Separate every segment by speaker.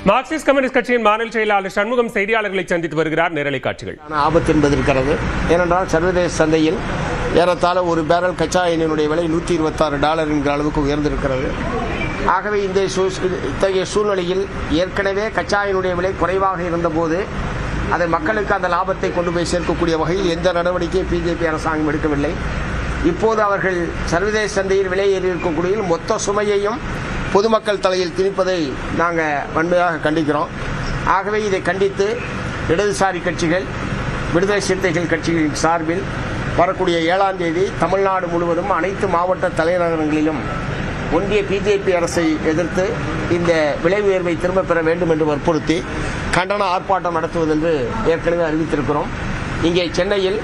Speaker 1: Marxist communist கட்சியின் மாநில செயலாளர் சண்முகம் செய்தியாளர்களை சந்தித்து வருகிறார். நேரலை காட்சிகள்.
Speaker 2: ஆபத்து என்பது இருக்கிறது. ஏனென்றால் சர்வதேச சந்தையில் ஏறத்தாழ ஒரு பேரல் கச்சா எண்ணெயினுடைய விலை $126 என்கிற அளவுக்கு உயர்ந்திருக்கிறது. ஆகவே இத்தகைய சூழ்நிலையில் ஏற்கனவே கச்சா எண்ணெயினுடைய விலை குறைவாக இருந்தபோது அதை மக்களுக்கு அந்த லாபத்தை கொண்டு போய் சேர்க்கக்கூடிய வகையில் எந்த நடவடிக்கையும் பிஜேபி அரசாங்கம் எடுக்கவில்லை. இப்போது அவர்கள் சர்வதேச சந்தையில் விலை ஏறி இருக்கக்கூடிய மொத்த சுமையையும் பொதுமக்கள் தலையில் திணிப்பதை நாங்கள் வன்மையாக கண்டிக்கிறோம். ஆகவே இதை கண்டித்து இடதுசாரி கட்சிகள், விடுதலை சிறுத்தைகள் கட்சிகளின் சார்பில் வரக்கூடிய 7ஆம் தேதி தமிழ்நாடு முழுவதும் அனைத்து மாவட்ட தலைநகரங்களிலும் ஒன்றிய பிஜேபி அரசை எதிர்த்து இந்த விலை உயர்வை திரும்பப் பெற வேண்டும் என்று வற்புறுத்தி கண்டன ஆர்ப்பாட்டம் நடத்துவது என்று ஏற்கனவே அறிவித்திருக்கிறோம். இங்கே சென்னையில்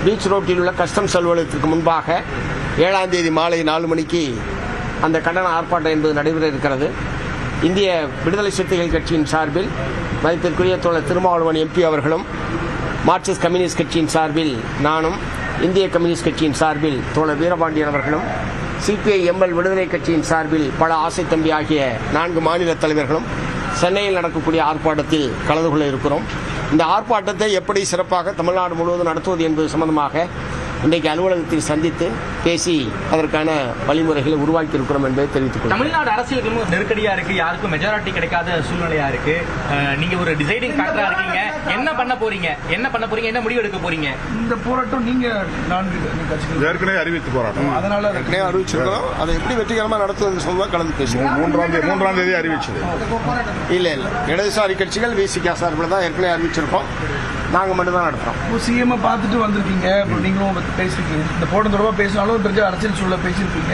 Speaker 2: பீச் ரோட்டில் உள்ள கஸ்டம்ஸ் அலுவலகத்திற்கு முன்பாக 7ஆம் தேதி மாலை 4 மணிக்கு அந்த கண்டன ஆர்ப்பாட்டம் என்பது நடைபெற இருக்கிறது. இந்திய விடுதலை சிறுத்தைகள் கட்சியின் சார்பில் மதிப்பிற்குரிய தோழர் திருமாவளவன் எம்பி அவர்களும், மார்க்சிஸ்ட் கம்யூனிஸ்ட் கட்சியின் சார்பில் நானும், இந்திய கம்யூனிஸ்ட் கட்சியின் சார்பில் தோழர் வீரபாண்டியன் அவர்களும், சிபிஐ எம்எல் விடுதலை கட்சியின் சார்பில் பல ஆசை தம்பி ஆகிய 4 மாநில தலைவர்களும் சென்னையில் நடக்கக்கூடிய ஆர்ப்பாட்டத்தில் கலந்து கொள்ள இருக்கிறோம். இந்த ஆர்ப்பாட்டத்தை எப்படி சிறப்பாக தமிழ்நாடு முழுவதும் நடத்துவது என்பது சம்பந்தமாக இன்றைக்கு அலுவலகத்தில் சந்தித்து பேசி அதற்கான வழிமுறைகளை உருவாக்கி இருக்கிறோம் என்பதை தெரிவித்துக் கொள்கிறேன்.
Speaker 3: தமிழ்நாடு அரசியலுக்கு நெருக்கடியா இருக்கு, யாருக்கும் மெஜாரிட்டி கிடைக்காத சூழ்நிலையா இருக்கு. நீங்க ஒரு டிசைடிங் ஃபேக்டரா இருக்கீங்க. என்ன பண்ண போறீங்க, என்ன முடிவு எடுக்க போறீங்க? இந்த போராட்டம் நீங்க
Speaker 4: ஏற்கனவே அறிவித்து போராட்டம்,
Speaker 2: அதனால ஏற்கனவே அறிவிச்சிருக்கிறோம். அதை எப்படி வெற்றிகரமாக நடத்துவது சொல்லுவா கலந்து பேசுவோம்.
Speaker 4: 3ஆம் தேதி அறிவிச்சது
Speaker 2: இல்லை இடதுசாரி கட்சிகள் விசிகா சார்பில் தான் ஏற்கனவே அறிவிச்சிருக்கோம். நாங்கள் மட்டும்தான் நடத்துறோம்.
Speaker 5: சிஎம் பார்த்துட்டு வந்திருக்கீங்க, நீங்களும் பேசிருக்கீங்க. இந்த போராட்டம் தொடர்பாக பேசினாலும் தெரிஞ்ச அரசியல் சூழல பேசியிருக்கீங்க.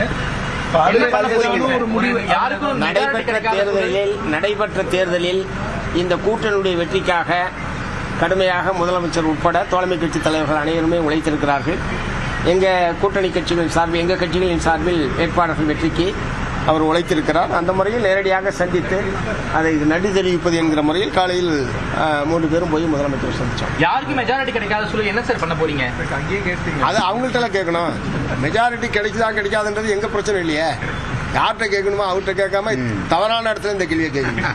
Speaker 2: நடைபெற்ற தேர்தலில் இந்த கூட்டணியுடைய வெற்றிக்காக கடுமையாக முதலமைச்சர் உட்பட தோழமை கட்சி தலைவர்கள் அனைவருமே உழைத்திருக்கிறார்கள். எங்கள் கூட்டணி கட்சிகளின் சார்பில், எங்கள் கட்சிகளின் சார்பில் வேட்பாளர்கள் வெற்றிக்கு அவர் உழைத்திருக்கிறார். அந்த முறையில் நேரடியாக சந்தித்து அதை நன்றி தெரிவிப்பது என்கிற முறையில் காலையில் 3 பேரும் போய் முதலமைச்சர் சந்திச்சோம்.
Speaker 3: யாருக்கு மெஜாரிட்டி கிடைக்காத சொல்லி என்ன சார் பண்ண போறீங்க?
Speaker 2: அது அவங்கள்ட்ட கேட்கணும். மெஜாரிட்டி கிடைக்குதா கிடைக்காதுன்றது எங்க பிரச்சனை இல்லையே. யார்கிட்ட கேட்கணுமோ அவர்கிட்ட கேட்காம தவறான இடத்துல இந்த கேள்வியை கேட்கணும்.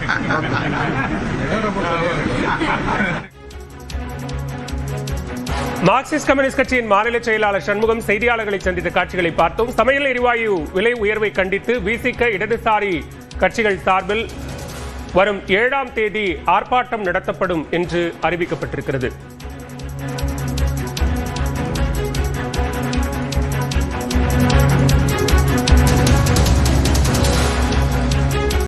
Speaker 1: மார்க்சிஸ்ட் கம்யூனிஸ்ட் கட்சியின் மாநில செயலாளர் சண்முகம் செய்தியாளர்களை சந்தித்த காட்சிகளை பார்த்தோம். சமையல் எரிவாயு விலை உயர்வை கண்டித்து விசிக இடதுசாரி கட்சிகள் சார்பில் வரும் 7ஆம் தேதி ஆர்ப்பாட்டம் நடத்தப்படும் என்று அறிவிக்கப்பட்டிருக்கிறது.